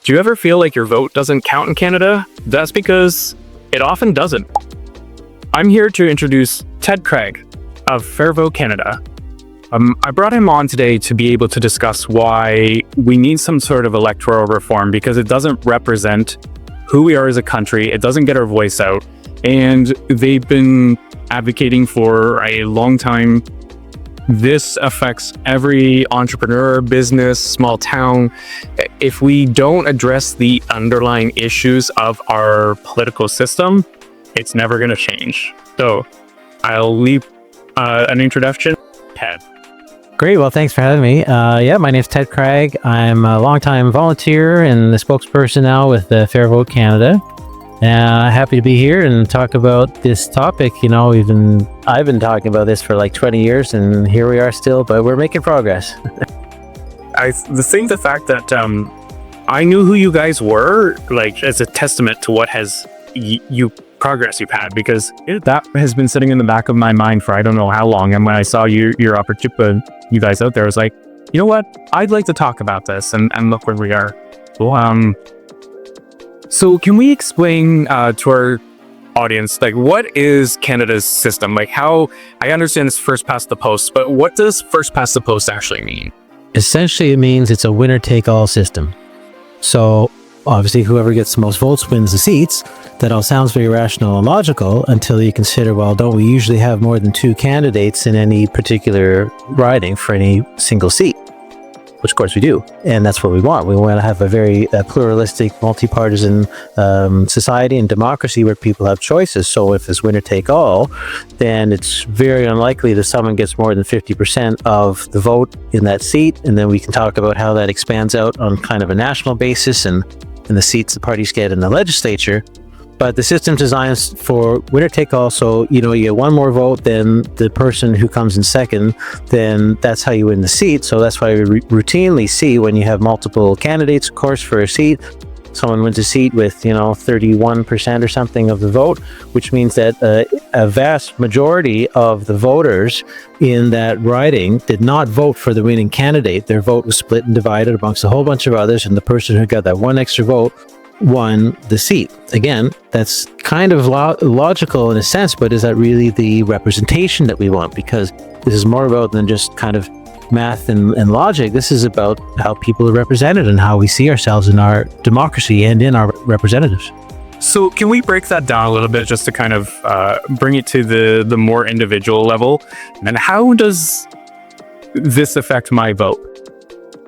Do you ever feel like your vote doesn't count in Canada? That's because it often doesn't. I'm here to introduce Ted Cragg of Fair Vote Canada. I brought him on today to be able to discuss why we need some sort of electoral reform, because it doesn't represent who we are as a country. It doesn't get our voice out. And they've been advocating for a long time. This affects every entrepreneur, business, small town. If we don't address the underlying issues of our political system, it's never going to change. So I'll leave an introduction. Ted. Great. Well, thanks for having me. My name's Ted Cragg. I'm a longtime volunteer and the spokesperson now with Fair Vote Canada. Happy to be here and talk about this topic. I've been talking about this for like 20 years, and here we are still, but we're making progress. I think the fact that I knew who you guys were, like, as a testament to what has progress you've had, because that has been sitting in the back of my mind for I don't know how long. And when I saw your opportunity, you guys out there, I was like, you know what? I'd like to talk about this, and look where we are. Well, so can we explain to our audience, like, what is Canada's system? Like, how, I understand it's first past the post, but what does first past the post actually mean? Essentially, it means it's a winner-take-all system. So obviously, whoever gets the most votes wins the seats. That all sounds very rational and logical until you consider, well, don't we usually have more than 2 candidates in any particular riding for any single seat? Which, of course, we do. And that's what we want. We want to have a very pluralistic, multi-partisan society and democracy where people have choices. So if it's winner take all, then it's very unlikely that someone gets more than 50% of the vote in that seat. And then we can talk about how that expands out on kind of a national basis and the seats the parties get in the legislature. But the system's designed for winner take all. So, you get one more vote than the person who comes in second, then that's how you win the seat. So that's why we routinely see when you have multiple candidates, of course, for a seat, someone wins a seat with, 31% or something of the vote, which means that a vast majority of the voters in that riding did not vote for the winning candidate. Their vote was split and divided amongst a whole bunch of others, and the person who got that one extra vote won the seat. Again, that's kind of logical in a sense, but is that really the representation that we want? Because this is more about than just kind of math and logic. This is about how people are represented and how we see ourselves in our democracy and in our representatives. So can we break that down a little bit just to kind of bring it to the more individual level? And how does this affect my vote?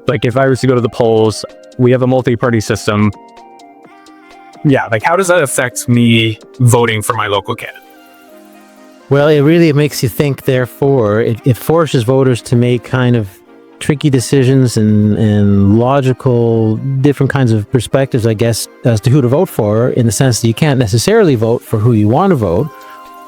Like, if I was to go to the polls, we have a multi-party system. Yeah, like, how does that affect me voting for my local candidate? Well, it really makes you think, therefore. It forces voters to make kind of tricky decisions and logical, different kinds of perspectives, I guess, as to who to vote for, in the sense that you can't necessarily vote for who you want to vote.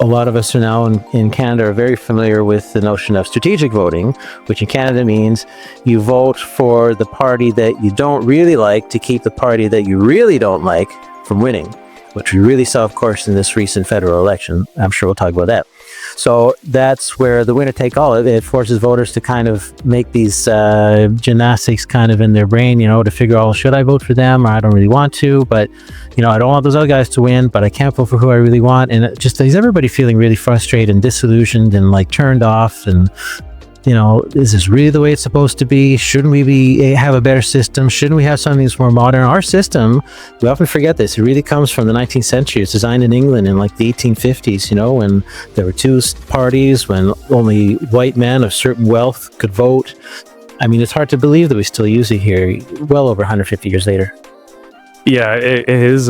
A lot of us are now in Canada are very familiar with the notion of strategic voting, which in Canada means you vote for the party that you don't really like to keep the party that you really don't like from winning, which we really saw, of course, in this recent federal election. I'm sure we'll talk about that. So that's where the winner take all, it forces voters to kind of make these gymnastics kind of in their brain, to figure out, should I vote for them, or I don't really want to, but I don't want those other guys to win, but I can't vote for who I really want. And it just leaves everybody feeling really frustrated and disillusioned and like turned off. And is this really the way it's supposed to be? Shouldn't we have a better system? Shouldn't we have something that's more modern? Our system, we often forget this, it really comes from the 19th century. It's designed in England in like the 1850s, when there were 2 parties, when only white men of certain wealth could vote. I mean, it's hard to believe that we still use it here, well over 150 years later. Yeah, it is.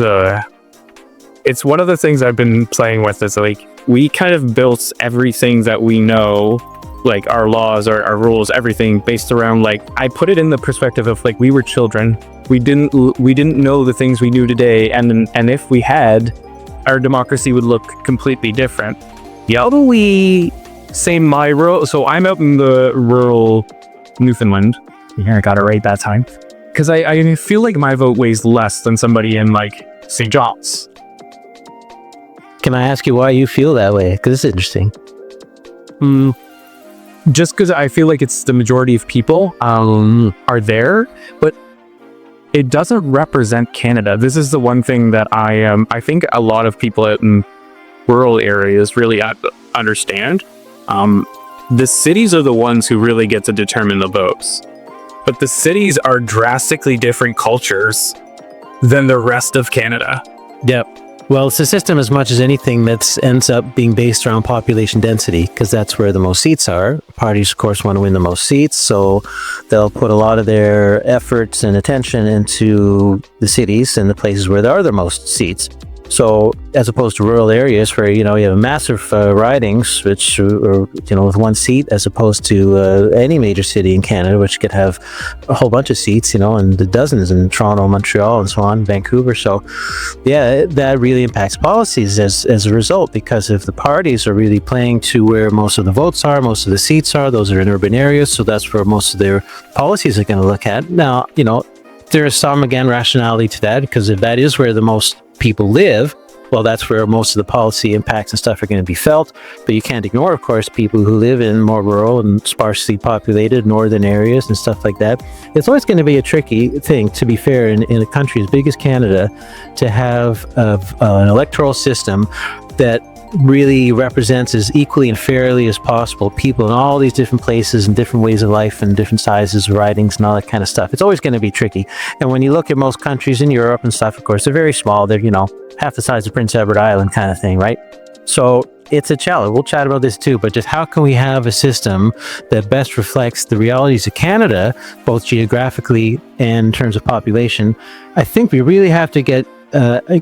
It's one of the things I've been playing with, is like, we kind of built everything that we know, like our laws, our rules, everything based around, like, I put it in the perspective of, like, we were children. We didn't know the things we knew today, and if we had, our democracy would look completely different. How do we say my rural? So I'm out in the rural Newfoundland. Yeah, I got it right that time. Because I feel like my vote weighs less than somebody in, like, St. John's. Can I ask you why you feel that way? Because it's interesting. Just because I feel like it's the majority of people are there, but it doesn't represent Canada. This is the one thing that I think a lot of people in rural areas really understand. The cities are the ones who really get to determine the votes. But the cities are drastically different cultures than the rest of Canada. Yep. Well, it's a system as much as anything that ends up being based around population density, because that's where the most seats are. Parties, of course, want to win the most seats, so they'll put a lot of their efforts and attention into the cities and the places where there are the most seats. So as opposed to rural areas where, you have massive ridings, which are, with one seat, as opposed to any major city in Canada, which could have a whole bunch of seats, and the dozens in Toronto, Montreal, and so on, Vancouver. So yeah, that really impacts policies as a result, because if the parties are really playing to where most of the votes are, most of the seats are, those are in urban areas. So that's where most of their policies are going to look at. Now, there is some, again, rationality to that, because if that is where the most people live, well, that's where most of the policy impacts and stuff are going to be felt. But you can't ignore, of course, people who live in more rural and sparsely populated northern areas and stuff like that. It's always going to be a tricky thing, to be fair, in a country as big as Canada, to have an electoral system that really represents as equally and fairly as possible people in all these different places and different ways of life and different sizes of ridings and all that kind of stuff. It's always going to be tricky. And when you look at most countries in Europe and stuff, of course, they're very small. They're, half the size of Prince Edward Island kind of thing, right? So it's a challenge. We'll chat about this too, but just how can we have a system that best reflects the realities of Canada, both geographically and in terms of population? I think we really have to get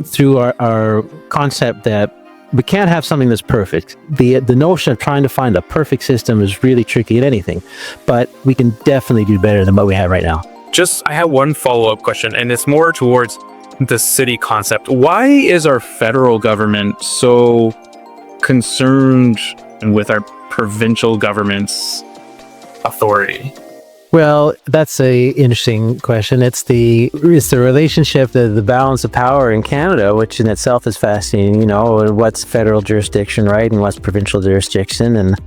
through our concept that we can't have something that's perfect. The notion of trying to find a perfect system is really tricky at anything, but we can definitely do better than what we have right now. I have one follow-up question, and it's more towards the city concept. Why is our federal government so concerned with our provincial government's authority? Well, that's a interesting question. It's the relationship, the balance of power in Canada, which in itself is fascinating. What's federal jurisdiction, right, and what's provincial jurisdiction, and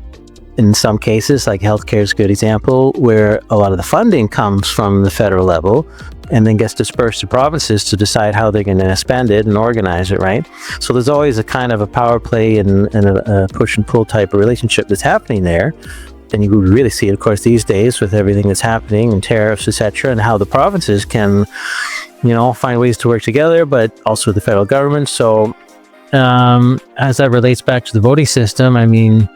in some cases, like healthcare is a good example, where a lot of the funding comes from the federal level and then gets dispersed to provinces to decide how they're going to spend it and organize it, right? So there's always a kind of a power play and a push and pull type of relationship that's happening there. And you really see it, of course, these days with everything that's happening and tariffs, etc., and how the provinces can, find ways to work together, but also the federal government. So as that relates back to the voting system, I mean,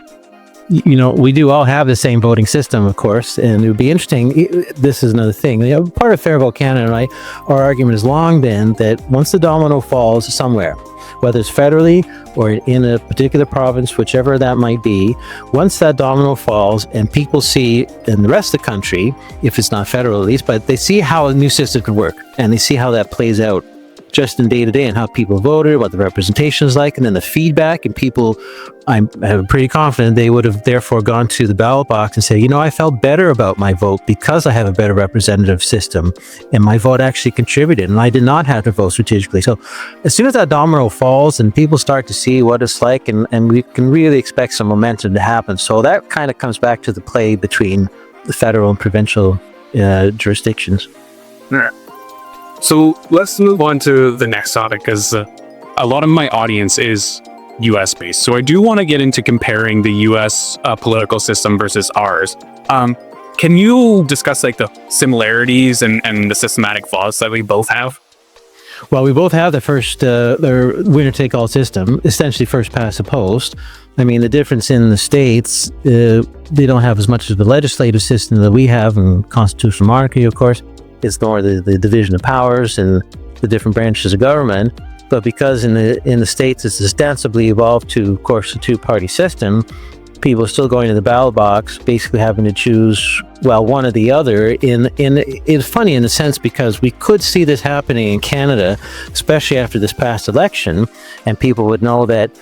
we do all have the same voting system, of course, and it would be interesting. This is another thing. Part of Fair Vote Canada, right? Our argument has long been that once the domino falls somewhere, whether it's federally or in a particular province, whichever that might be, once that domino falls and people see in the rest of the country, if it's not federal at least, but they see how a new system can work and they see how that plays out just in day to day and how people voted, what the representation is like, and then the feedback. And people, I'm pretty confident they would have therefore gone to the ballot box and say, I felt better about my vote because I have a better representative system and my vote actually contributed and I did not have to vote strategically. So as soon as that domino falls and people start to see what it's like, and we can really expect some momentum to happen. So that kind of comes back to the play between the federal and provincial jurisdictions. Yeah. So let's move on to the next topic, because a lot of my audience is US based. So I do want to get into comparing the US political system versus ours. Can you discuss the similarities and the systematic flaws that we both have? Well, we both have the winner-take-all system, essentially first past the post. I mean, the difference in the states, they don't have as much of the legislative system that we have in constitutional monarchy, of course. It's more the division of powers and the different branches of government. But because in the states it's ostensibly evolved to, of course, a two-party system, people are still going to the ballot box, basically having to choose, one or the other. It's funny in a sense, because we could see this happening in Canada, especially after this past election, and people would know that,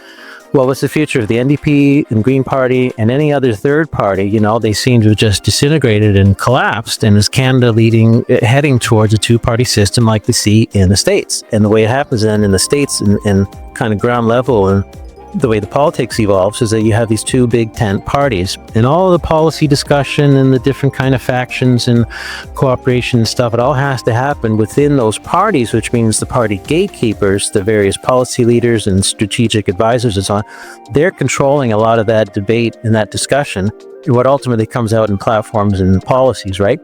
what's the future of the NDP and Green Party and any other third party? They seem to have just disintegrated and collapsed. And is Canada heading towards a two-party system like we see in the States? And the way it happens then in the States and kind of ground level and the way the politics evolves is that you have these two big tent parties, and all the policy discussion and the different kind of factions and cooperation and stuff, it all has to happen within those parties, which means the party gatekeepers, the various policy leaders and strategic advisors and so on, they're controlling a lot of that debate and that discussion, and what ultimately comes out in platforms and policies, right?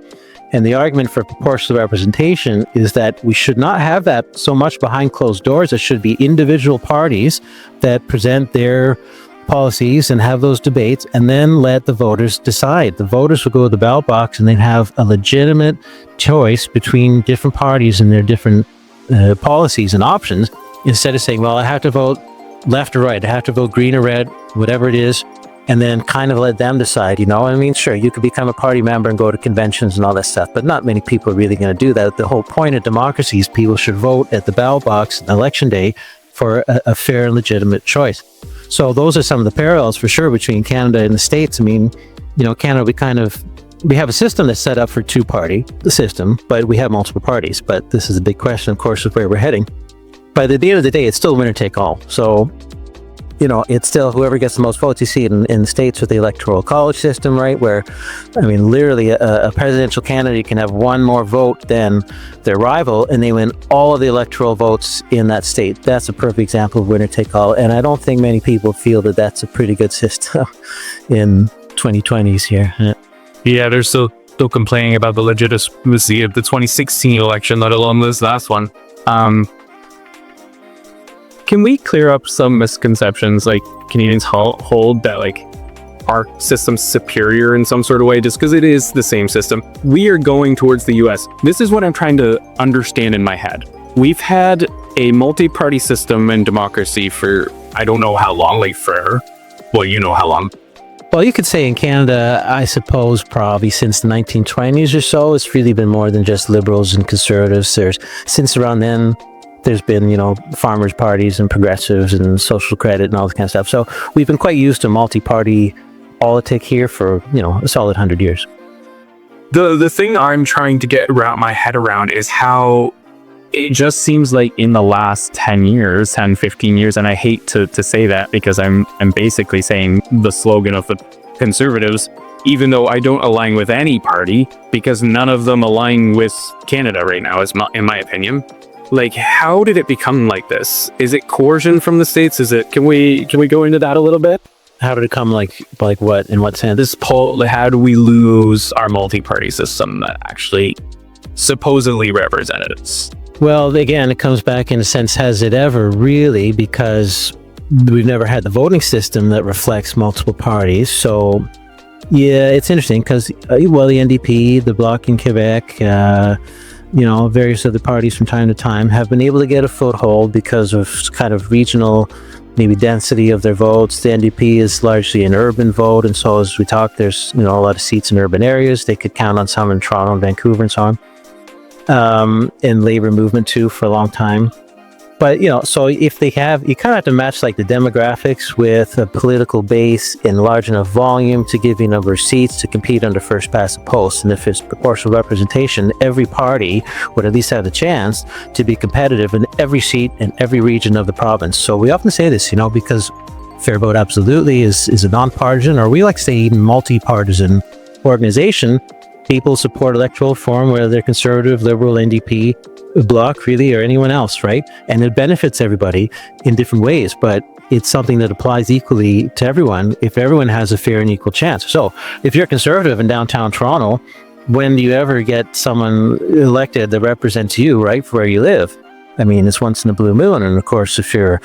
And the argument for proportional representation is that we should not have that so much behind closed doors. It should be individual parties that present their policies and have those debates, and then let the voters decide. The voters will go to the ballot box and they'd have a legitimate choice between different parties and their different policies and options, instead of saying, well, I have to vote left or right, I have to vote green or red, whatever it is, and then kind of let them decide, you know? I mean, sure, you could become a party member and go to conventions and all that stuff, but not many people are really going to do that. The whole point of democracy is people should vote at the ballot box on election day for a fair and legitimate choice. So those are some of the parallels for sure between Canada and the States. I mean, you know, Canada, we have a system that's set up for two-party system, but we have multiple parties. But this is a big question, of course, of where we're heading. But at the end of the day, it's still winner take all. So, you know, it's still whoever gets the most votes. You see it in the States with the Electoral college system, right? Where, I mean, literally a presidential candidate can have one more vote than their rival, and they win all of the electoral votes in that state. That's a perfect example of winner take all. And I don't think many people feel that that's a pretty good system in 2020s here. Yeah, they're still complaining about the legitimacy of the 2016 election, let alone this last one. Can we clear up some misconceptions like Canadians hold that like our system's superior in some sort of way just because it is the same system? We are going towards the US. This is what I'm trying to understand in my head. We've had a multi-party system and democracy for I don't know how long, well, you know how long. Well, you could say in Canada, I suppose probably since the 1920s or so, it's really been more than just liberals and conservatives. Since around then, there's been, you know, farmers' parties and progressives and social credit and all that kind of stuff. So we've been quite used to multi-party politic here for, you know, a solid 100 years. The thing I'm trying to get my head around is how it just seems like in the last 10 years, 10, 15 years, and I hate to say that because I'm basically saying the slogan of the Conservatives, even though I don't align with any party, because none of them align with Canada right now, in my opinion. Like, how did it become like this? Is it coercion from the States? Can we go into that a little bit? How did it come like what, in what sense? How do we lose our multi-party system that actually supposedly represented us? Well, again, it comes back in a sense, has it ever really? Because we've never had the voting system that reflects multiple parties. So, yeah, it's interesting because, well, the NDP, the Bloc in Quebec, you know, various other parties from time to time have been able to get a foothold because of kind of regional, maybe density of their votes. The NDP is largely an urban vote, and so as we talk, there's, you know, a lot of seats in urban areas. They could count on some in Toronto and Vancouver and so on. And labor movement too for a long time. But, you know, so if they have, you kind of have to match like the demographics with a political base in large enough volume to give you a number of seats to compete under first past the post. And if it's proportional representation, every party would at least have the chance to be competitive in every seat in every region of the province. So we often say this, you know, because Fair Vote absolutely is a nonpartisan, or we like to say even multi-partisan organization. People support electoral reform, whether they're conservative, liberal, NDP, Bloc, really, or anyone else, right? And it benefits everybody in different ways, but it's something that applies equally to everyone if everyone has a fair and equal chance. So if you're conservative in downtown Toronto, when do you ever get someone elected that represents you, right, for where you live? I mean, it's once in a blue moon. And of course, if you're,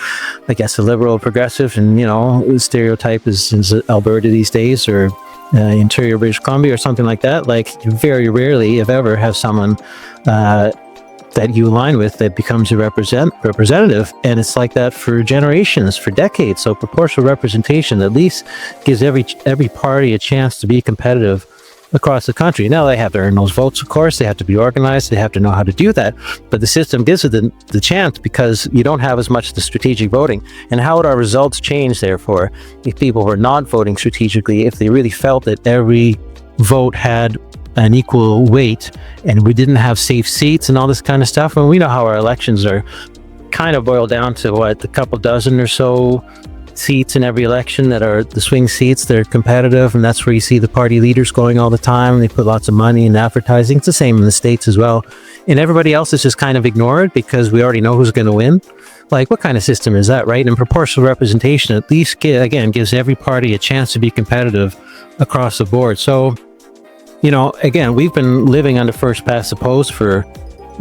I guess, a liberal, progressive, and, you know, stereotype is Alberta these days, or interior British Columbia or something like that, like you very rarely, if ever, have someone that you align with that becomes your representative. And it's like that for generations, for decades. So proportional representation at least gives every party a chance to be competitive across the country. Now they have to earn those votes, of course. They have to be organized. They have to know how to do that. But the system gives it the chance because you don't have as much the strategic voting. And how would our results change, therefore, if people were not voting strategically, if they really felt that every vote had an equal weight and we didn't have safe seats and all this kind of stuff? And we know how our elections are kind of boiled down to what, a couple dozen or so seats in every election that are the swing seats. They're competitive, and that's where you see the party leaders going all the time. They put lots of money in advertising. It's the same in the States as well. And everybody else is just kind of ignored because we already know who's going to win. Like, what kind of system is that, right? And proportional representation at least, again, gives every party a chance to be competitive across the board. So, you know, again, we've been living under first past the post for,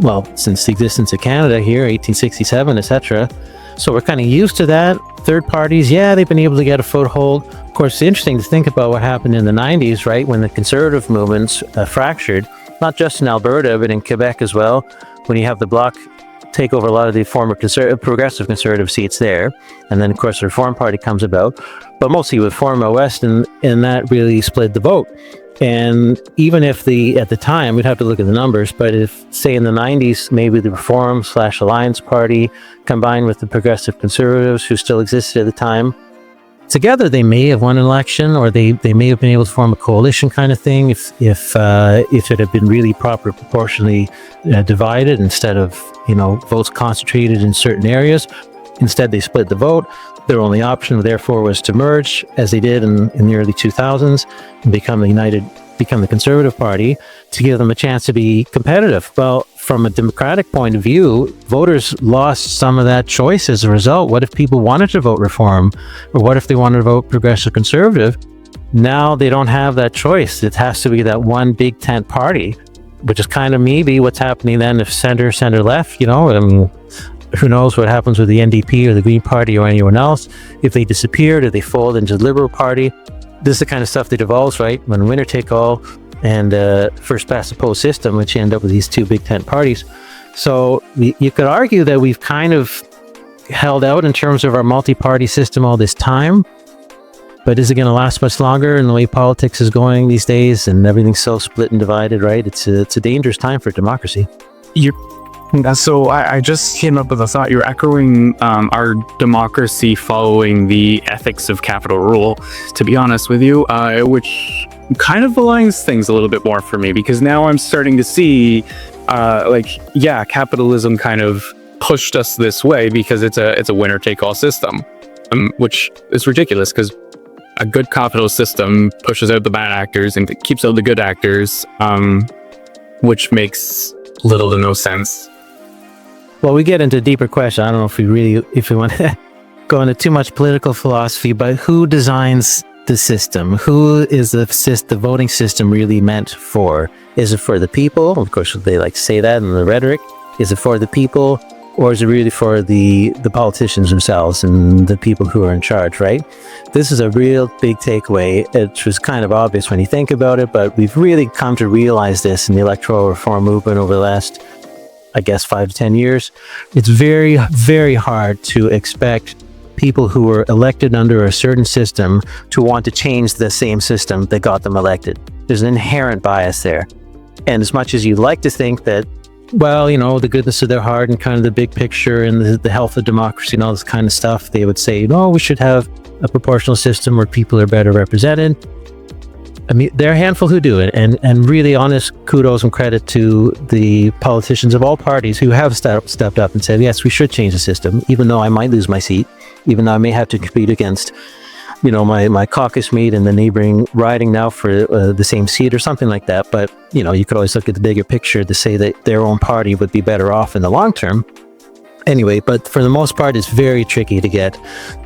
well, since the existence of Canada here, 1867, etc. So we're kind of used to that. Third parties, yeah, they've been able to get a foothold. Of course, it's interesting to think about what happened in the 90s, right, when the conservative movements fractured, not just in Alberta, but in Quebec as well, when you have the Bloc take over a lot of the former progressive conservative seats there. And then, of course, the Reform Party comes about, but mostly with Forum Out West, and that really split the vote. And even if at the time, we'd have to look at the numbers, but if, say, in the 90s, maybe the Reform/Alliance Party combined with the Progressive Conservatives, who still existed at the time, together they may have won an election, or they may have been able to form a coalition kind of thing if it had been really proportionally divided instead of, you know, votes concentrated in certain areas. Instead, they split the vote. Their only option, therefore, was to merge, as they did in the early 2000s, and become the Conservative Party, to give them a chance to be competitive. Well, from a democratic point of view, voters lost some of that choice as a result. What if people wanted to vote Reform? Or what if they wanted to vote Progressive Conservative? Now they don't have that choice. It has to be that one big tent party, which is kind of maybe what's happening then if center left, you know. I mean, who knows what happens with the NDP or the Green Party or anyone else. If they disappear, do they fold into the Liberal Party? This is the kind of stuff that evolves, right? When winner take all and first past the post system, which you end up with these two big tent parties. So you could argue that we've kind of held out in terms of our multi-party system all this time, but is it going to last much longer in the way politics is going these days and everything's so split and divided, right? It's a dangerous time for democracy. So I just came up with a thought. You're echoing our democracy following the ethics of capital rule, to be honest with you, which kind of aligns things a little bit more for me, because now I'm starting to see, capitalism kind of pushed us this way because it's a winner-take-all system, which is ridiculous because a good capitalist system pushes out the bad actors and keeps out the good actors, which makes little to no sense. Well, we get into a deeper question. I don't know if we want to go into too much political philosophy, but who designs the system? Who is the voting system really meant for? Is it for the people? Of course, they like to say that in the rhetoric. Is it for the people, or is it really for the politicians themselves and the people who are in charge, right? This is a real big takeaway. It was kind of obvious when you think about it, but we've really come to realize this in the electoral reform movement over the last, I guess, 5 to 10 years. It's very, very hard to expect people who were elected under a certain system to want to change the same system that got them elected. There's an inherent bias there. And as much as you'd like to think that, well, you know, the goodness of their heart and kind of the big picture and the health of democracy and all this kind of stuff, they would say, no, we should have a proportional system where people are better represented. I mean, there are a handful who do it, and really honest kudos and credit to the politicians of all parties who have stepped up and said, yes, we should change the system, even though I might lose my seat, even though I may have to compete against, you know, my caucus mate in the neighboring riding now for the same seat or something like that. But, you know, you could always look at the bigger picture to say that their own party would be better off in the long term. Anyway, but for the most part, it's very tricky to get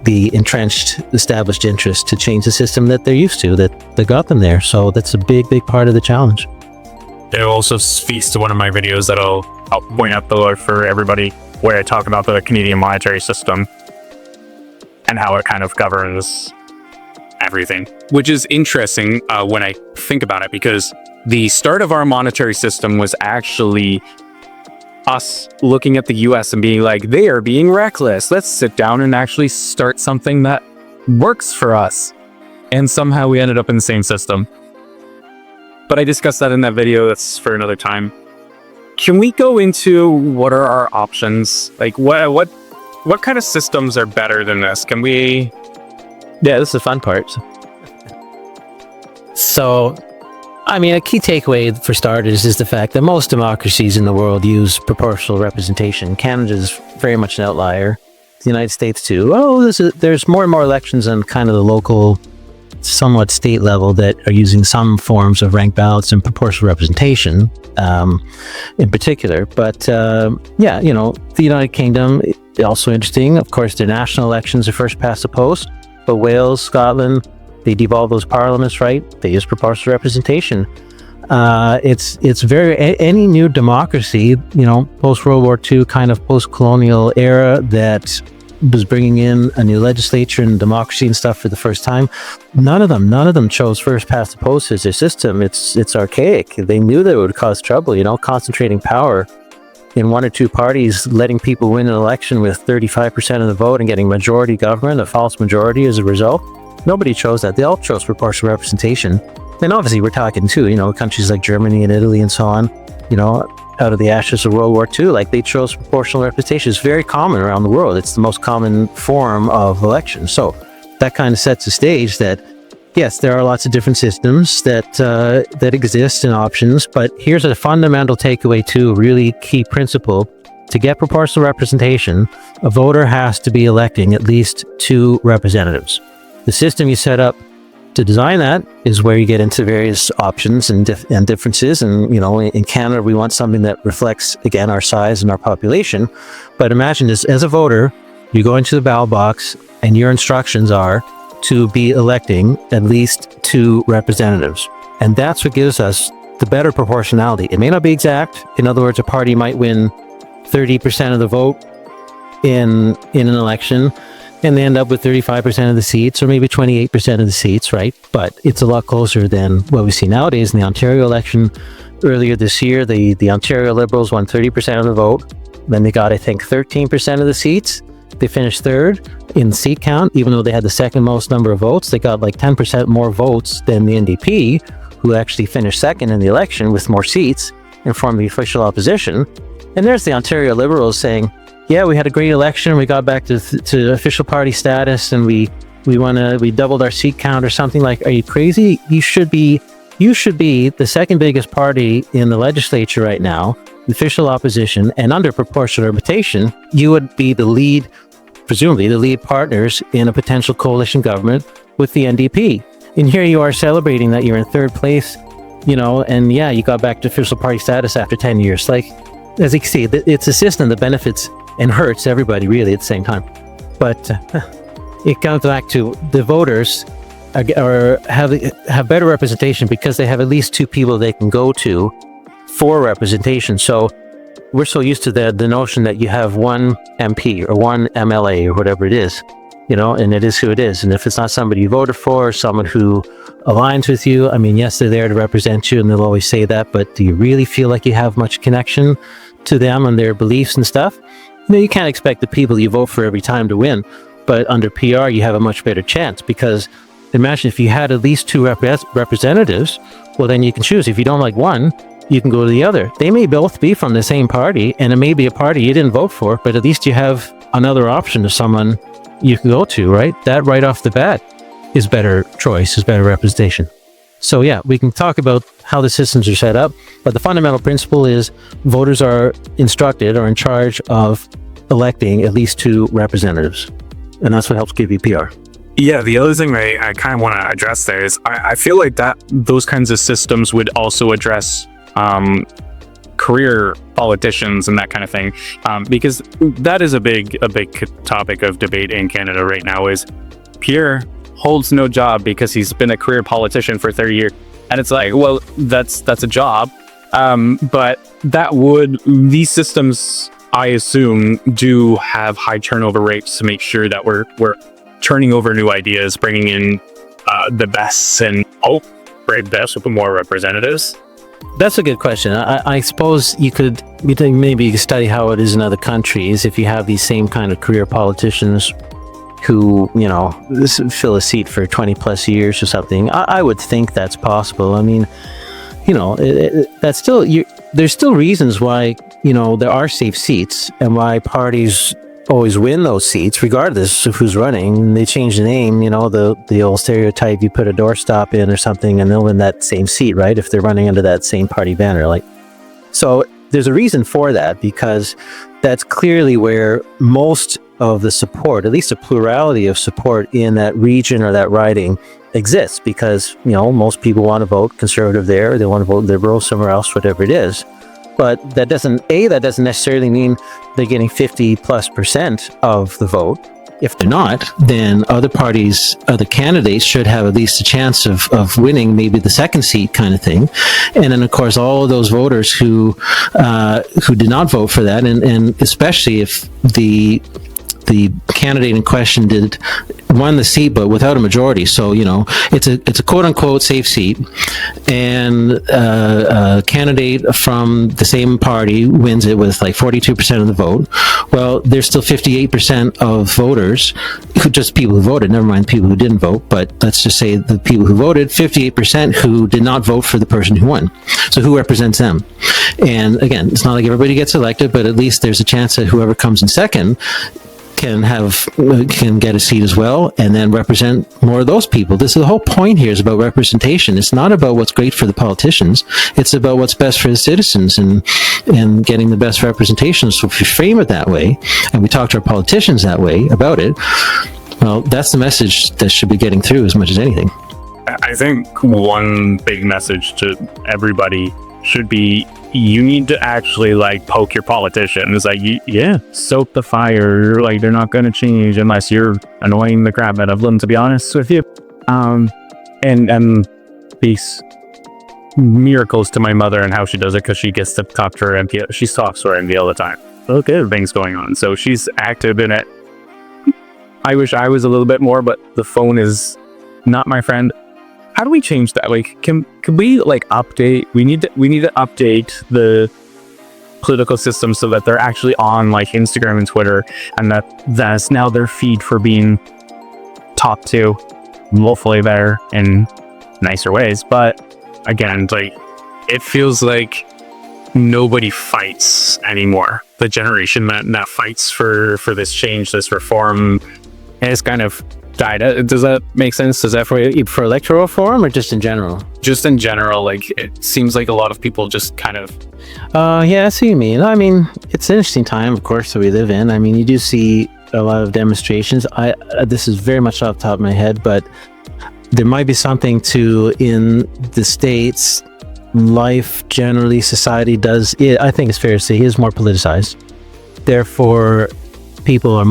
the entrenched, established interest to change the system that they're used to, that got them there. So that's a big, big part of the challenge. It also speaks to one of my videos that I'll point out below for everybody, where I talk about the Canadian monetary system and how it kind of governs everything, which is interesting when I think about it, because the start of our monetary system was actually us looking at the US and being like, they are being reckless. Let's sit down and actually start something that works for us. And somehow we ended up in the same system. But I discussed that in that video. That's for another time. Can we go into what are our options? Like what kind of systems are better than this? Can we? Yeah, this is the fun part. So, I mean, a key takeaway for starters is the fact that most democracies in the world use proportional representation. Canada is very much an outlier. the United States too. There's more and more elections on kind of the local, somewhat state level that are using some forms of ranked ballots and proportional representation, in particular. But the United Kingdom, also interesting. Of course, their national elections are first past the post, but Wales, Scotland, they devolve those parliaments, right? They use proportional representation. It's very, any new democracy, post World War II, kind of post-colonial era that was bringing in a new legislature and democracy and stuff for the first time. None of them chose first past the post as their system. It's archaic. They knew that it would cause trouble, concentrating power in one or two parties, letting people win an election with 35% of the vote and getting majority government, a false majority as a result. Nobody chose that. They all chose proportional representation. And obviously we're talking too, countries like Germany and Italy and so on, out of the ashes of World War II, like they chose proportional representation. It's very common around the world. It's the most common form of election. So that kind of sets the stage that, yes, there are lots of different systems that exist and options, but here's a fundamental takeaway too, a really key principle. To get proportional representation, a voter has to be electing at least 2 representatives. The system you set up to design that is where you get into various options and differences. And, in Canada, we want something that reflects, again, our size and our population. But imagine this, as a voter, you go into the ballot box and your instructions are to be electing at least 2 representatives. And that's what gives us the better proportionality. It may not be exact. In other words, a party might win 30% of the vote in an election, and they end up with 35% of the seats, or maybe 28% of the seats, right? But it's a lot closer than what we see nowadays. In the Ontario election earlier this year, the Ontario Liberals won 30% of the vote. Then they got, I think, 13% of the seats. They finished third in seat count, even though they had the second most number of votes. They got like 10% more votes than the NDP, who actually finished second in the election with more seats and formed the official opposition. And there's the Ontario Liberals saying, yeah, we had a great election. We got back to official party status, and we doubled our seat count or something. Like, are you crazy? You should be the second biggest party in the legislature right now, the official opposition, and under proportional representation, you would be presumably the lead partners in a potential coalition government with the NDP. And here you are celebrating that you're in third place, and yeah, you got back to official party status after 10 years. Like, as you can see, it's a system that benefits and hurts everybody really at the same time. But it comes back to the voters have better representation because they have at least 2 people they can go to for representation. So we're so used to the notion that you have one MP or one MLA or whatever it is, and it is who it is. And if it's not somebody you voted for, or someone who aligns with you, I mean, yes, they're there to represent you and they'll always say that, but do you really feel like you have much connection to them and their beliefs and stuff? You can't expect the people you vote for every time to win, but under PR, you have a much better chance, because imagine if you had at least 2 representatives, well, then you can choose. If you don't like one, you can go to the other. They may both be from the same party, and it may be a party you didn't vote for, but at least you have another option of someone you can go to, right? That right off the bat is better choice, is better representation. So yeah, we can talk about how the systems are set up, but the fundamental principle is voters are instructed or in charge of electing at least 2 representatives. And that's what helps give you PR. Yeah, the other thing I kind of want to address there is I feel like that those kinds of systems would also address career politicians and that kind of thing, because that is a big topic of debate in Canada right now. Is Pierre holds no job because he's been a career politician for 30 years, and it's like, well, that's a job, but these systems, I assume, do have high turnover rates to make sure that we're turning over new ideas, bringing in the best and best with more representatives. That's a good question. I suppose you could maybe study how it is in other countries. If you have these same kind of career politicians who, fill a seat for 20 plus years or something, I would think that's possible. I mean, that's still, there's still reasons why, there are safe seats and why parties always win those seats, regardless of who's running. They change the name, the old stereotype, you put a doorstop in or something and they'll win that same seat, right? If they're running under that same party banner. So there's a reason for that, because that's clearly where most of the support, at least a plurality of support in that region or that riding exists, because, most people want to vote conservative there, they want to vote liberal somewhere else, whatever it is. But that doesn't necessarily mean they're getting 50+% of the vote. If they're not, then other parties, other candidates should have at least a chance of winning maybe the second seat kind of thing. And then, of course, all of those voters who did not vote for that, and especially if the candidate in question won the seat but without a majority, so it's a quote-unquote safe seat, and a candidate from the same party wins it with like 42% of the vote. Well, there's still 58% of voters, just people who voted, never mind people who didn't vote, but let's just say the people who voted, 58% who did not vote for the person who won. So who represents them? And again, it's not like everybody gets elected, but at least there's a chance that whoever comes in second can get a seat as well, and then represent more of those people. This is the whole point here, is about representation. It's not about what's great for the politicians. It's about what's best for the citizens and getting the best representation. So if you frame it that way, and we talk to our politicians that way about it, well, that's the message that should be getting through as much as anything. I think one big message to everybody should be, you need to actually poke your politician. It's soak the fire. They're not going to change unless you're annoying the crap out of them, to be honest with you. And peace miracles to my mother and how she does it, because she gets to talk to her MP. She talks to her MP all the time. So good things going on. So she's active in it. I wish I was a little bit more, but the phone is not my friend. How do we change that? Can we update? We need to update the political system so that they're actually on Instagram and Twitter, and that's now their feed for being talked to, hopefully better in nicer ways. But again, it feels like nobody fights anymore. The generation that fights for this change, this reform, has kind of died. Does that make sense? Does that for electoral reform, or just in general? Just in general, it seems like a lot of people just kind of... Yeah, I see what you mean. I mean, it's an interesting time, of course, that we live in. I mean, you do see a lot of demonstrations. This is very much off the top of my head, but there might be something to, in the States, life generally, society does, I think it's fair to say, is more politicized. Therefore, people are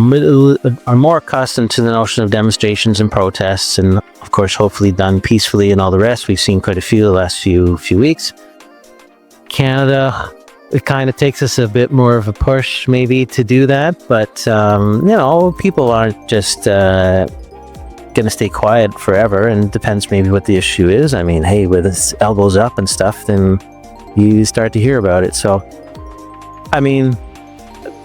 more accustomed to the notion of demonstrations and protests, and of course, hopefully done peacefully and all the rest. We've seen quite a few the last few weeks. Canada, it kind of takes us a bit more of a push maybe to do that, but people aren't just going to stay quiet forever, and it depends maybe what the issue is. I mean, hey, with his elbows up and stuff, then you start to hear about it. So, I mean,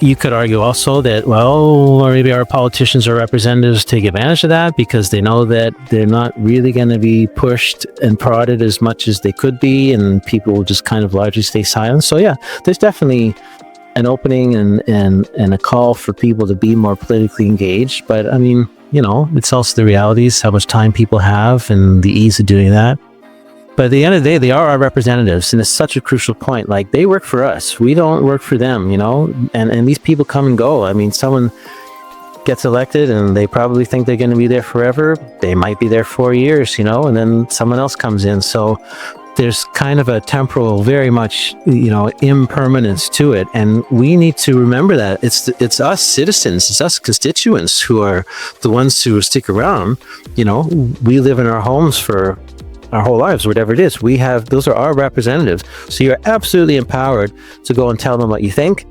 you could argue also that, well, or maybe our politicians or representatives take advantage of that because they know that they're not really going to be pushed and prodded as much as they could be, and people will just kind of largely stay silent. So yeah, there's definitely an opening and a call for people to be more politically engaged. But I mean, it's also the realities, how much time people have and the ease of doing that. But at the end of the day, they are our representatives, and it's such a crucial point. They work for us. We don't work for them, and these people come and go. I mean, someone gets elected and they probably think they're going to be there forever. They might be there 4 years, and then someone else comes in. So there's kind of a temporal, very much, impermanence to it. And we need to remember that it's us citizens, it's us constituents who are the ones who stick around. We live in our homes for our whole lives, whatever it is. Those are our representatives. So you're absolutely empowered to go and tell them what you think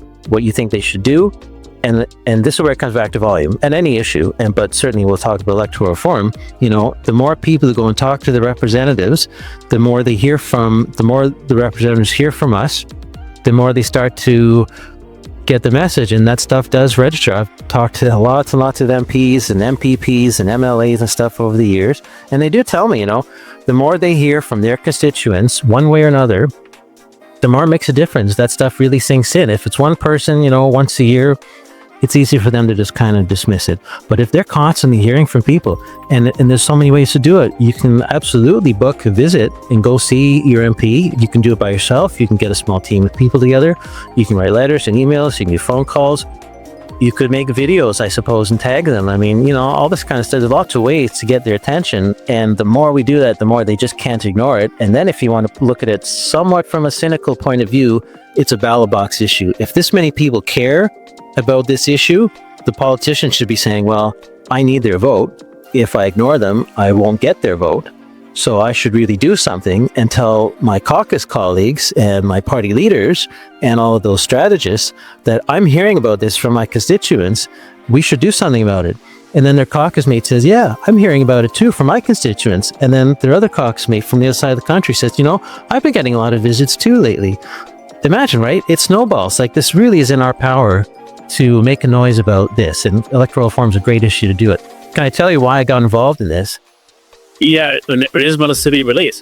they should do. And this is where it comes back to volume and any issue. But certainly we'll talk about electoral reform. The more people that go and talk to the representatives, the more the representatives hear from us, the more they start to get the message, and that stuff does register. I've talked to lots and lots of MPs and MPPs and MLAs and stuff over the years, and they do tell me, the more they hear from their constituents, one way or another, the more it makes a difference. That stuff really sinks in. If it's one person, once a year, it's easy for them to just kind of dismiss it. But if they're constantly hearing from people, and there's so many ways to do it, you can absolutely book a visit and go see your MP. You can do it by yourself. You can get a small team of people together. You can write letters and emails. You can do phone calls. You could make videos, I suppose, and tag them. I mean, all this kind of stuff. There's lots of ways to get their attention. And the more we do that, the more they just can't ignore it. And then if you want to look at it somewhat from a cynical point of view, it's a ballot box issue. If this many people care about this issue, the politicians should be saying, well, I need their vote. If I ignore them, I won't get their vote. So I should really do something and tell my caucus colleagues and my party leaders and all of those strategists that I'm hearing about this from my constituents. We should do something about it. And then their caucus mate says, yeah, I'm hearing about it too from my constituents. And then their other caucus mate from the other side of the country says, I've been getting a lot of visits too lately. Imagine, right? It snowballs. Like, this really is in our power to make a noise about this. And electoral reform is a great issue to do it. Can I tell you why I got involved in this? Yeah, it is about a city release.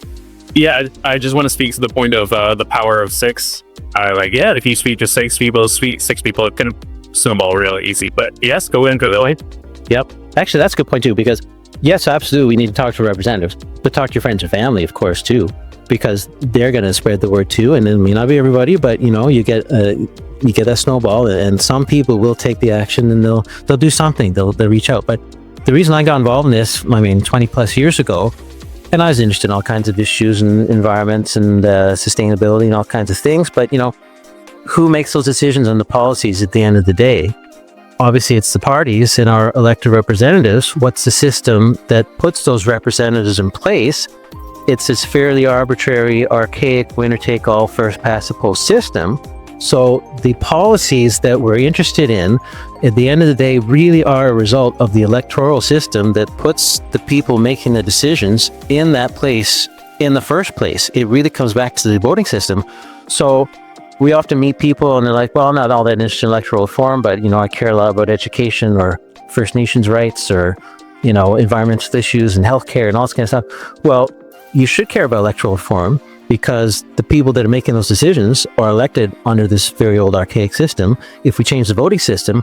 Yeah, I just want to speak to the point of the power of six. If you speak to six people, it can snowball really easy. But yes, go that way. Yep. Actually, that's a good point too, because yes, absolutely, we need to talk to representatives, but talk to your friends and family, of course, too, because they're going to spread the word too. And it may not be everybody, but you get that snowball, and some people will take the action and they'll do something. They'll reach out. But the reason I got involved in this, 20 plus years ago, and I was interested in all kinds of issues and environments and sustainability and all kinds of things. But, who makes those decisions on the policies at the end of the day? Obviously, it's the parties and our elected representatives. What's the system that puts those representatives in place? It's this fairly arbitrary, archaic, winner-take-all, first-past-the-post system. So the policies that we're interested in, at the end of the day, really are a result of the electoral system that puts the people making the decisions in that place in the first place. It really comes back to the voting system. So we often meet people and they're like, well, I'm not all that interested in electoral reform, but, I care a lot about education or First Nations rights or, environmental issues and healthcare and all this kind of stuff. Well, you should care about electoral reform, because the people that are making those decisions are elected under this very old archaic system. If we change the voting system,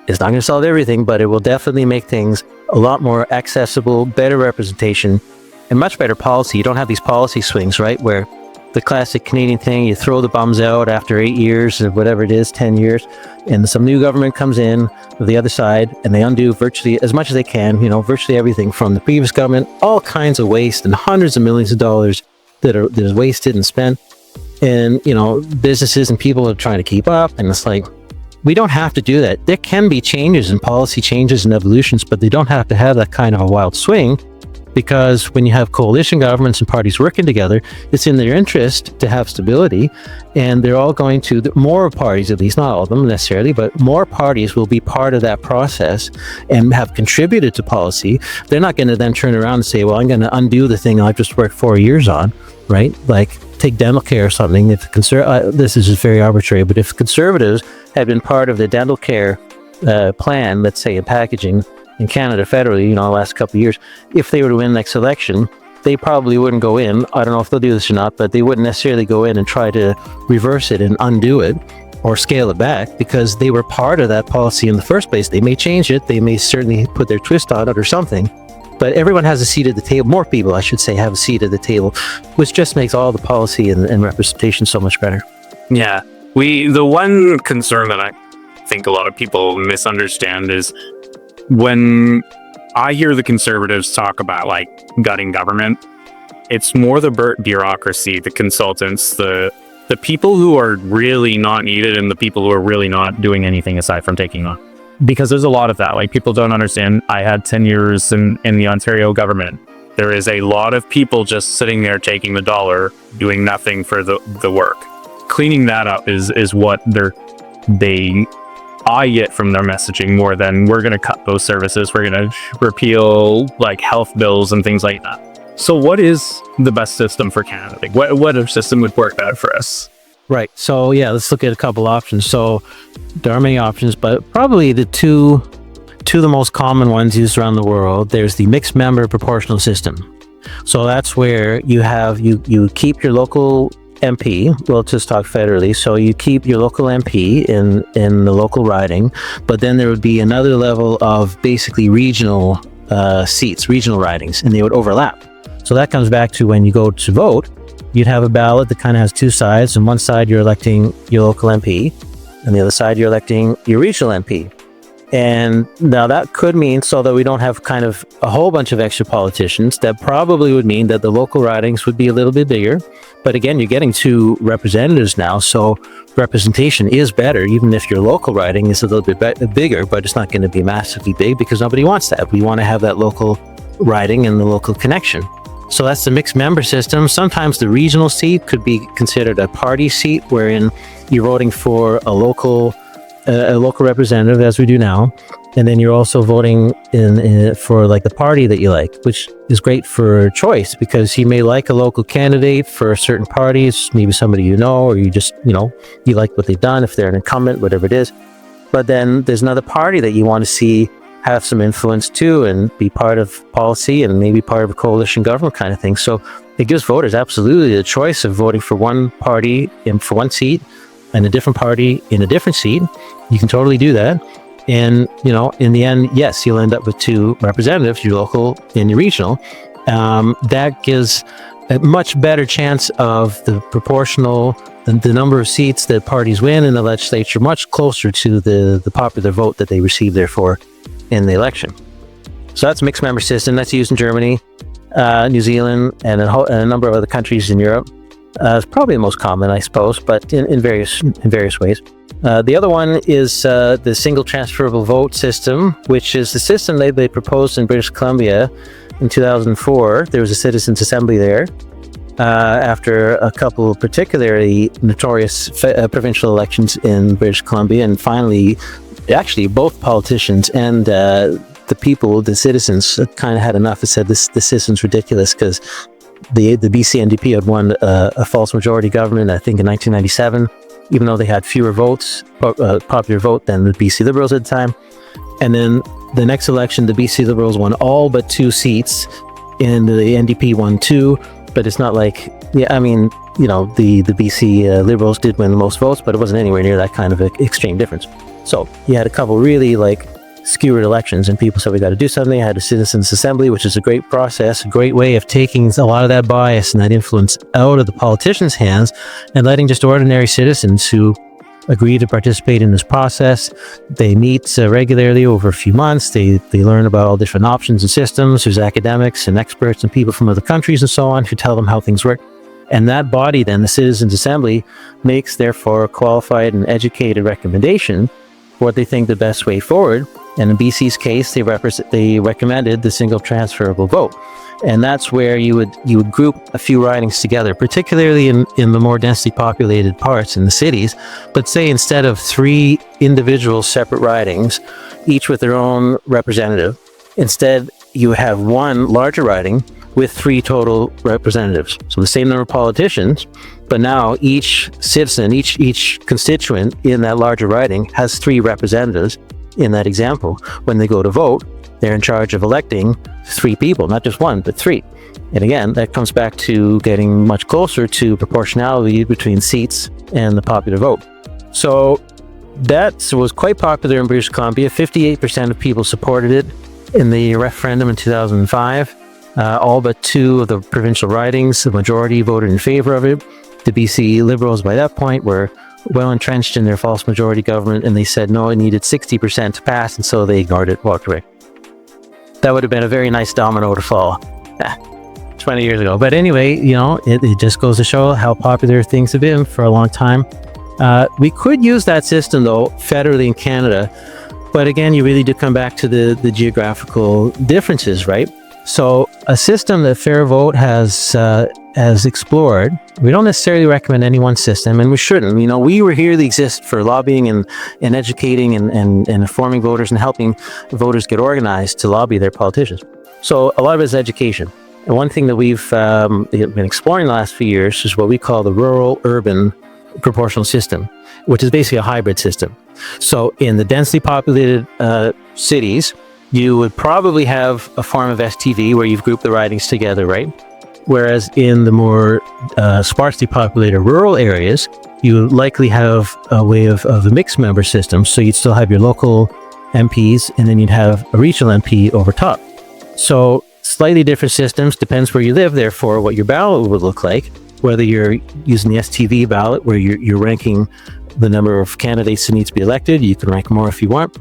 it's not going to solve everything, but it will definitely make things a lot more accessible, better representation, and much better policy. You don't have these policy swings, right, where the classic Canadian thing, you throw the bums out after 8 years or whatever it is, 10 years, and some new government comes in to the other side and they undo virtually as much as they can, virtually everything from the previous government, all kinds of waste and hundreds of millions of dollars that is wasted and spent, and businesses and people are trying to keep up, and it's like, we don't have to do that. There can be changes and policy changes and evolutions, but they don't have to have that kind of a wild swing, because when you have coalition governments and parties working together, it's in their interest to have stability, and they're all going to, more parties, at least not all of them necessarily, but more parties will be part of that process and have contributed to policy. They're not going to then turn around and say, well, I'm going to undo the thing I've just worked 4 years on, right? Like, take dental care or something. If this is just very arbitrary, but if conservatives had been part of the dental care plan, let's say in packaging in Canada federally, the last couple of years, if they were to win next election, they probably wouldn't go in. I don't know if they'll do this or not, but they wouldn't necessarily go in and try to reverse it and undo it or scale it back, because they were part of that policy in the first place. They may change it. They may certainly put their twist on it or something. But everyone has a seat at the table. More people, I should say, have a seat at the table, which just makes all the policy and representation so much better. Yeah. The one concern that I think a lot of people misunderstand is when I hear the conservatives talk about gutting government, it's more the bureaucracy, the consultants, the people who are really not needed, and the people who are really not doing anything aside from taking on. Because there's a lot of that. People don't understand. I had 10 years in the Ontario government. There is a lot of people just sitting there taking the dollar, doing nothing for the work. Cleaning that up is what I get from their messaging, more than we're going to cut those services, we're going to repeal health bills and things like that. So what is the best system for Canada? What system would work better for us? Right. So yeah, let's look at a couple options. So there are many options, but probably the two of the most common ones used around the world, there's the mixed member proportional system. So that's where you keep your local MP. We'll just talk federally. So you keep your local MP in the local riding, but then there would be another level of basically regional seats, regional ridings, and they would overlap. So that comes back to when you go to vote, you'd have a ballot that kind of has two sides. On one side, you're electing your local MP, and the other side, you're electing your regional MP. And now that could mean, so that we don't have kind of a whole bunch of extra politicians, that probably would mean that the local ridings would be a little bit bigger. But again, you're getting 2 representatives now, so representation is better, even if your local riding is a little bit bigger, but it's not going to be massively big because nobody wants that. We want to have that local riding and the local connection. So that's the mixed member system. Sometimes the regional seat could be considered a party seat, wherein you're voting for a local representative, as we do now, and then you're also voting for like the party that you like, which is great for choice because you may like a local candidate for a certain party. It's maybe somebody you know, or you just you like what they've done if they're an incumbent, whatever it is. But then there's another party that you want to see have some influence too and be part of policy and maybe part of a coalition government kind of thing. So it gives voters absolutely the choice of voting for one party for one seat and a different party in a different seat. You can totally do that. And, in the end, yes, you'll end up with 2 representatives, your local and your regional. That gives a much better chance of the proportional, the number of seats that parties win in the legislature, much closer to the popular vote that they receive, therefore, in the election. So that's a mixed member system. That's used in Germany, New Zealand, and a number of other countries in Europe. It's probably the most common, I suppose, but in various ways. The other one is the single transferable vote system, which is the system they proposed in British Columbia in 2004. There was a citizens' assembly there after a couple of particularly notorious provincial elections in British Columbia, and finally, actually, both politicians and the people, the citizens, kind of had enough and said this system's ridiculous because the BC NDP had won a false majority government, I think in 1997, even though they had fewer votes, popular vote, than the BC Liberals at the time. And then the next election, the BC Liberals won all but 2 seats, and the NDP won 2. But it's not like, the BC Liberals did win the most votes, but it wasn't anywhere near that kind of extreme difference. So you had a couple really skewered elections, and people said we got to do something. I had a citizens' assembly, which is a great process, a great way of taking a lot of that bias and that influence out of the politicians' hands and letting just ordinary citizens who agree to participate in this process. They meet regularly over a few months. They learn about all different options and systems. There's academics and experts and people from other countries and so on who tell them how things work. And that body then, the Citizens Assembly, makes therefore a qualified and educated recommendation for what they think the best way forward. And in BC's case, they recommended the single transferable vote. And that's where you would group a few ridings together, particularly in the more densely populated parts in the cities. But say instead of 3 individual separate ridings, each with their own representative, instead you have one larger riding with 3 total representatives. So the same number of politicians, but now each citizen, each constituent in that larger riding has 3 representatives. In that example, when they go to vote, they're in charge of electing 3 people, not just 1, but 3. And again, that comes back to getting much closer to proportionality between seats and the popular vote. So that was quite popular in British Columbia. 58% of people supported it in the referendum in 2005. All but 2 of the provincial ridings, the majority voted in favor of it. The BC Liberals by that point were well entrenched in their false majority government, and they said no, it needed 60% to pass, and so they ignored it, walked away. That would have been a very nice domino to fall 20 years ago. But anyway, it just goes to show how popular things have been for a long time. We could use that system, though, federally in Canada, but again, you really do come back to the geographical differences, right? So a system that Fair Vote has explored, we don't necessarily recommend any one system, and we shouldn't. We were here to exist for lobbying and educating and informing voters and helping voters get organized to lobby their politicians. So a lot of it is education. And one thing that we've been exploring the last few years is what we call the rural-urban proportional system, which is basically a hybrid system. So in the densely populated cities, you would probably have a form of STV where you've grouped the ridings together, right? Whereas in the more sparsely populated rural areas, you would likely have a way of a mixed member system. So you'd still have your local MPs, and then you'd have a regional MP over top. So slightly different systems, depends where you live, therefore, what your ballot would look like. Whether you're using the STV ballot, where you're ranking the number of candidates that need to be elected, you can rank more if you want.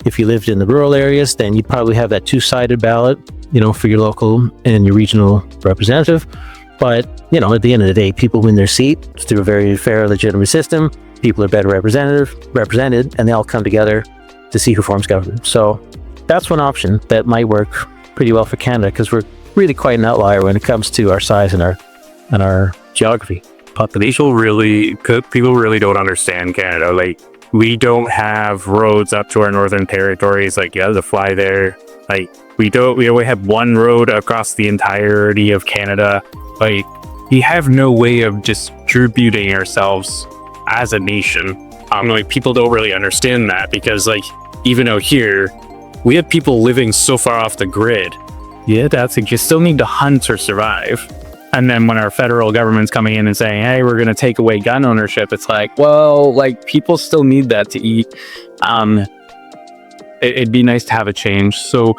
If you lived in the rural areas, then you'd probably have that two-sided ballot, for your local and your regional representative. But, at the end of the day, people win their seat through a very fair, legitimate system. People are better represented, and they all come together to see who forms government. So that's one option that might work pretty well for Canada, because we're really quite an outlier when it comes to our size and our geography. People really don't understand Canada. Like, we don't have roads up to our northern territories. Like, you have to fly there. Like, we only have one road across the entirety of Canada. Like, we have no way of distributing ourselves as a nation. Like, people don't really understand that, because, like, even out here, we have people living so far off the grid. Yeah, that's like, you still need to hunt or survive. And then when our federal government's coming in and saying, hey, we're going to take away gun ownership, it's like, well, like, people still need that to eat. It'd be nice to have a change. So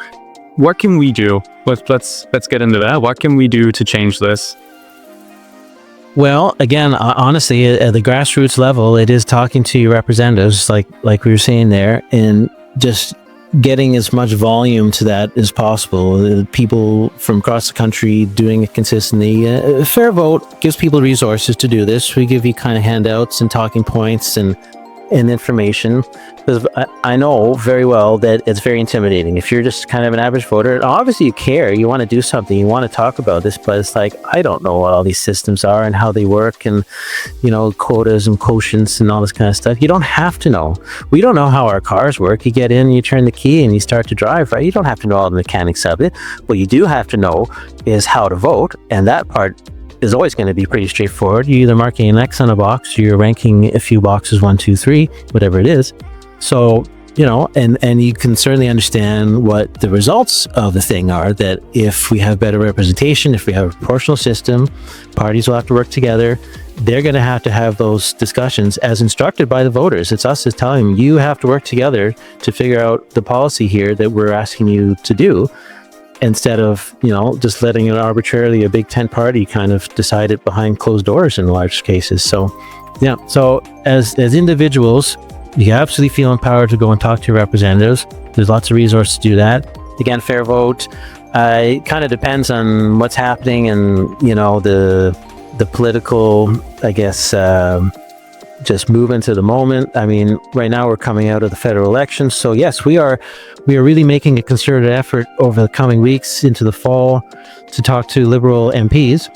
what can we do? Let's get into that. What can we do to change this? Well, again, honestly, at the grassroots level, it is talking to your representatives, like we were saying there, and just getting as much volume to that as possible. People from across the country doing it consistently. A fair vote gives people resources to do this. We give you kind of handouts and talking points and information, because I know very well that it's very intimidating. If you're just kind of an average voter, obviously you care, you want to do something, you want to talk about this, but it's like, I don't know what all these systems are and how they work, and quotas and quotients and all this kind of stuff. You don't have to know. We don't know how our cars work. You get in, you turn the key, and you start to drive, right? You don't have to know all the mechanics of it. What you do have to know is how to vote, and that part is always going to be pretty straightforward. You're either marking an X on a box, you're ranking a few boxes, 1, 2, 3, whatever it is. So, and you can certainly understand what the results of the thing are, that if we have better representation, if we have a proportional system, parties will have to work together. They're going to have those discussions as instructed by the voters. It's us as telling them, you have to work together to figure out the policy here that we're asking you to do, instead of, just letting it arbitrarily, a big tent party kind of decide it behind closed doors in large cases. So, yeah. So as individuals, you absolutely feel empowered to go and talk to your representatives. There's lots of resources to do that. Again, fair vote. It kind of depends on what's happening and, the political, I guess, just move into the moment. I mean, right now we're coming out of the federal election. So yes, we are really making a concerted effort over the coming weeks into the fall to talk to Liberal MPs.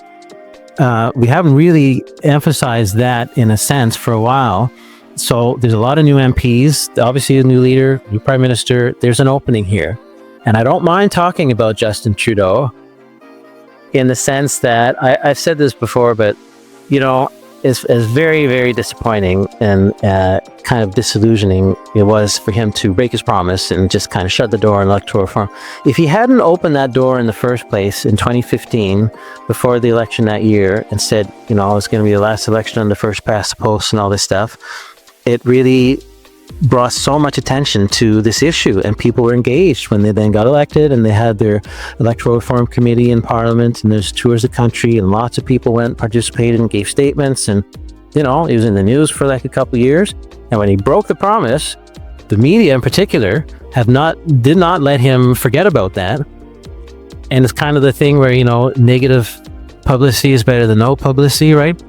We haven't really emphasized that in a sense for a while. So there's a lot of new MPs, obviously a new leader, new prime minister. There's an opening here. And I don't mind talking about Justin Trudeau in the sense that I've said this before, but, it's very, very disappointing and kind of disillusioning it was for him to break his promise and just kind of shut the door on electoral reform. If he hadn't opened that door in the first place in 2015, before the election that year, and said, it's going to be the last election on the first past the post and all this stuff, it really brought so much attention to this issue, and people were engaged when they then got elected, and they had their electoral reform committee in parliament, and there's tours of the country, and lots of people went, participated, and gave statements, and he was in the news for like a couple of years. And when he broke the promise, the media in particular did not let him forget about that. And it's kind of the thing where negative publicity is better than no publicity, right?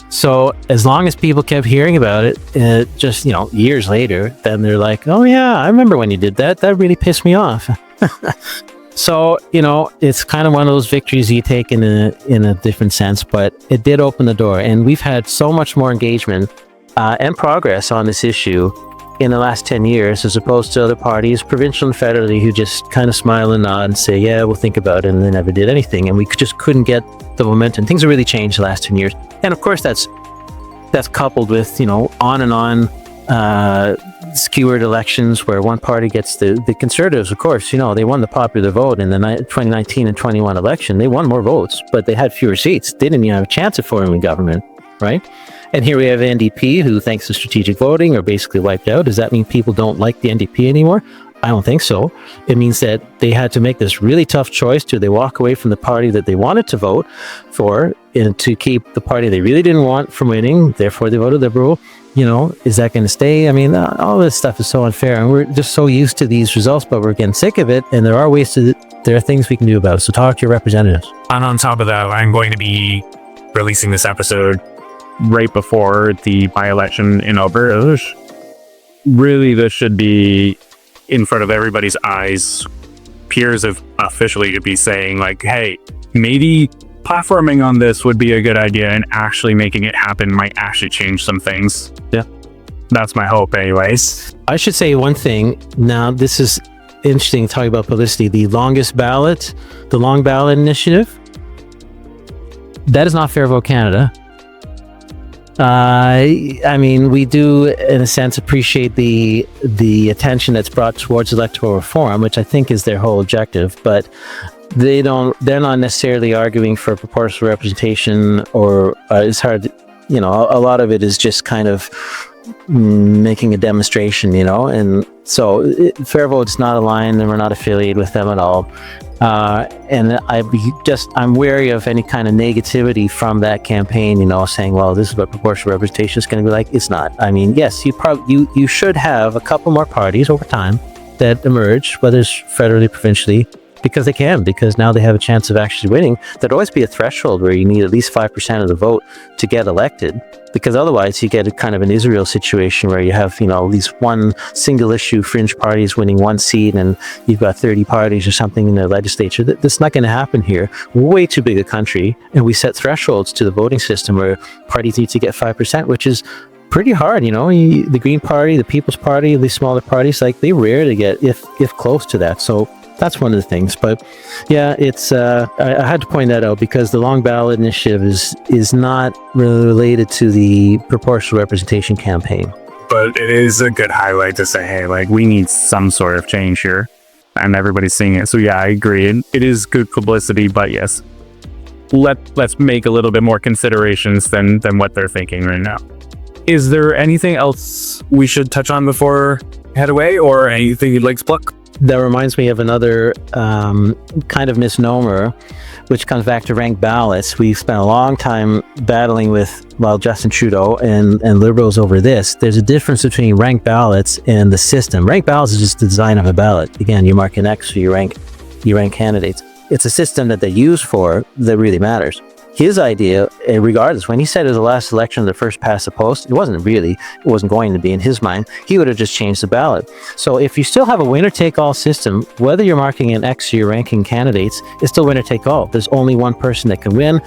So as long as people kept hearing about it, just, years later, then they're like, oh yeah, I remember when you did that. That really pissed me off. So, it's kind of one of those victories you take in a different sense, but it did open the door. And we've had so much more engagement and progress on this issue in the last 10 years, as opposed to other parties, provincial and federally, who just kind of smile and nod and say, yeah, we'll think about it, and they never did anything. And we just couldn't get the momentum. Things have really changed the last 10 years. And of course, that's coupled with, on and on skewered elections where one party gets the Conservatives, of course, they won the popular vote in the 2019 and 21 election. They won more votes, but they had fewer seats. They didn't even have a chance of forming government, right? And here we have NDP, who, thanks to strategic voting, are basically wiped out. Does that mean people don't like the NDP anymore? I don't think so. It means that they had to make this really tough choice. Do they walk away from the party that they wanted to vote for and to keep the party they really didn't want from winning? Therefore, they voted Liberal. Is that going to stay? I mean, all this stuff is so unfair, and we're just so used to these results, but we're getting sick of it, and there are things we can do about it. So talk to your representatives. And on top of that, I'm going to be releasing this episode right before the by-election in Alberta. Really, this should be in front of everybody's eyes. Peers have officially to be saying, like, hey, maybe platforming on this would be a good idea, and actually making it happen might actually change some things. Yeah. That's my hope anyways. I should say one thing. Now, this is interesting talking about publicity. The long ballot initiative, that is not Fair Vote Canada. I mean, we do, in a sense, appreciate the attention that's brought towards electoral reform, which I think is their whole objective, but they're not necessarily arguing for proportional representation, or it's hard, a lot of it is just kind of making a demonstration, and so Fair Vote's not aligned, and we're not affiliated with them at all. And I'm wary of any kind of negativity from that campaign, saying, well, this is what proportional representation is going to be like. It's not. I mean, yes, you should have a couple more parties over time that emerge, whether it's federally, provincially, because now they have a chance of actually winning. There'd always be a threshold where you need at least 5% of the vote to get elected, because otherwise you get a kind of an Israel situation where you have, these one single issue fringe parties winning one seat, and you've got 30 parties or something in the legislature. That's not going to happen here. We're way too big a country, and we set thresholds to the voting system where parties need to get 5%, which is pretty hard. The Green Party, the People's Party, these smaller parties, like, they rarely get if close to that. So that's one of the things. But yeah, it's I had to point that out, because the long ballot initiative is not really related to the proportional representation campaign. But it is a good highlight to say, hey, like, we need some sort of change here, and everybody's seeing it. So yeah, I agree. It is good publicity, but yes, let's make a little bit more considerations than what they're thinking right now. Is there anything else we should touch on before head away, or anything you'd like to pluck? That reminds me of another kind of misnomer, which comes back to ranked ballots. We've spent a long time battling with, Justin Trudeau and Liberals over this. There's a difference between ranked ballots and the system. Ranked ballots is just the design of a ballot. Again, you mark an X, so you rank candidates. It's a system that they use for that really matters. His idea, regardless, when he said it was the last election, the first past the post, it wasn't going to be in his mind. He would have just changed the ballot. So if you still have a winner-take-all system, whether you're marking an X or you're ranking candidates, it's still winner-take-all. There's only one person that can win,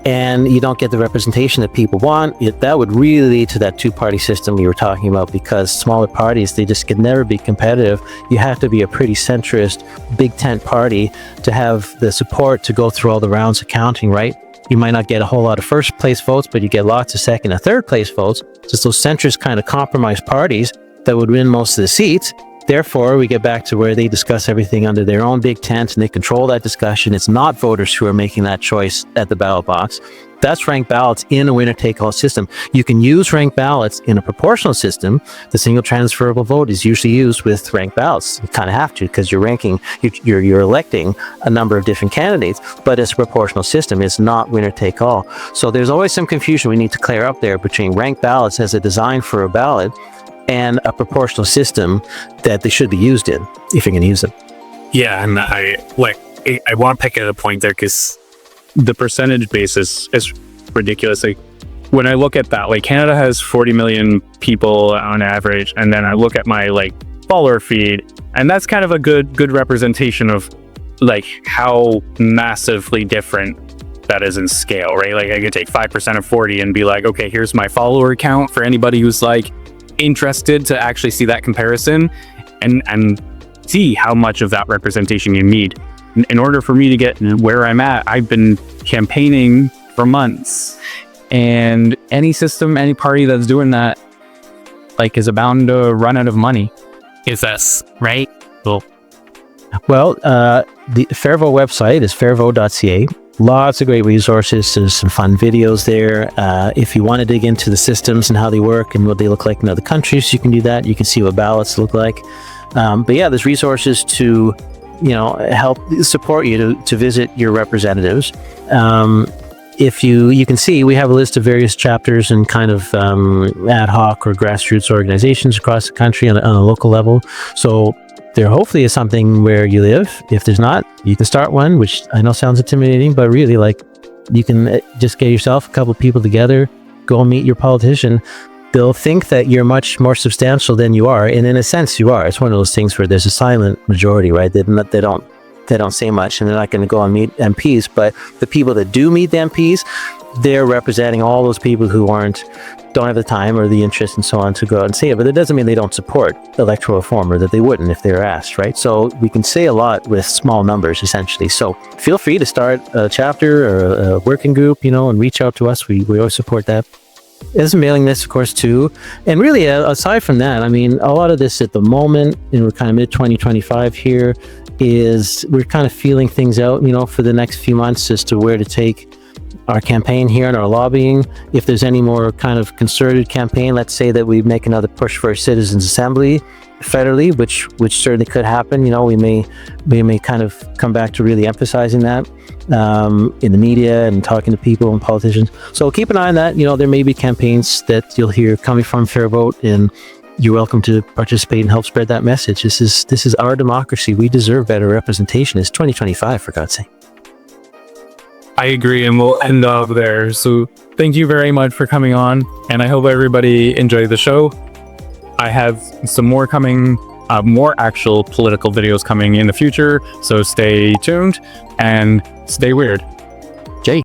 and you don't get the representation that people want. That would really lead to that two-party system we were talking about, because smaller parties, they just could never be competitive. You have to be a pretty centrist, big tent party to have the support to go through all the rounds of counting, right? You might not get a whole lot of first place votes, but you get lots of second and third place votes. Just those centrist kind of compromise parties that would win most of the seats. Therefore, we get back to where they discuss everything under their own big tent, and they control that discussion. It's not voters who are making that choice at the ballot box. That's ranked ballots in a winner-take-all system. You can use ranked ballots in a proportional system. The single transferable vote is usually used with ranked ballots. You kind of have to, because you're electing a number of different candidates, but it's a proportional system. It's not winner-take-all. So there's always some confusion we need to clear up there between ranked ballots as a design for a ballot and a proportional system that they should be used in, if you're going to use it. Yeah, and I want to pick at a point there, because the percentage basis is ridiculous. Like, when I look at that, like, Canada has 40 million people on average, and then I look at my follower feed, and that's kind of a good representation of how massively different that is in scale, right? Like, I could take 5% of 40 and be like, okay, here's my follower count for anybody who's interested to actually see that comparison and see how much of that representation you need. In order for me to get where I'm at, I've been campaigning for months, and any system, any party that's doing that, is bound to run out of money. Is this right? Well, the Fairvote website is fairvote.ca. Lots of great resources. There's some fun videos there. If you want to dig into the systems and how they work and what they look like in other countries, you can do that. You can see what ballots look like. But yeah, there's resources to, help support you to visit your representatives. If you can see, we have a list of various chapters and kind of ad hoc or grassroots organizations across the country on a local level. So there hopefully is something where you live. If there's not, you can start one, which I know sounds intimidating, but really, like, you can just get yourself a couple of people together, go and meet your politician. They'll think that you're much more substantial than you are, and in a sense you are. It's one of those things where there's a silent majority, right? They don't say much, and they're not going to go and meet MPs. But the people that do meet the MPs, they're representing all those people who don't have the time or the interest and so on to go out and say it. But it doesn't mean they don't support electoral reform, or that they wouldn't if they were asked, right? So we can say a lot with small numbers, essentially. So feel free to start a chapter or a working group, and reach out to us. We always support that. There's a mailing list, of course, too. And really, aside from that, I mean, a lot of this at the moment, and we're kind of mid-2025 here, is we're kind of feeling things out, for the next few months as to where to take our campaign here and our lobbying. If there's any more kind of concerted campaign, let's say that we make another push for a citizens assembly federally, which certainly could happen. We may kind of come back to really emphasizing that in the media and talking to people and politicians. So keep an eye on that. There may be campaigns that you'll hear coming from Fair Vote, and you're welcome to participate and help spread that message. This is our democracy. We deserve better representation. It's 2025, for God's sake. I agree, and we'll end up there. So thank you very much for coming on, and I hope everybody enjoyed the show. I have some more coming, more actual political videos coming in the future, so stay tuned and stay weird.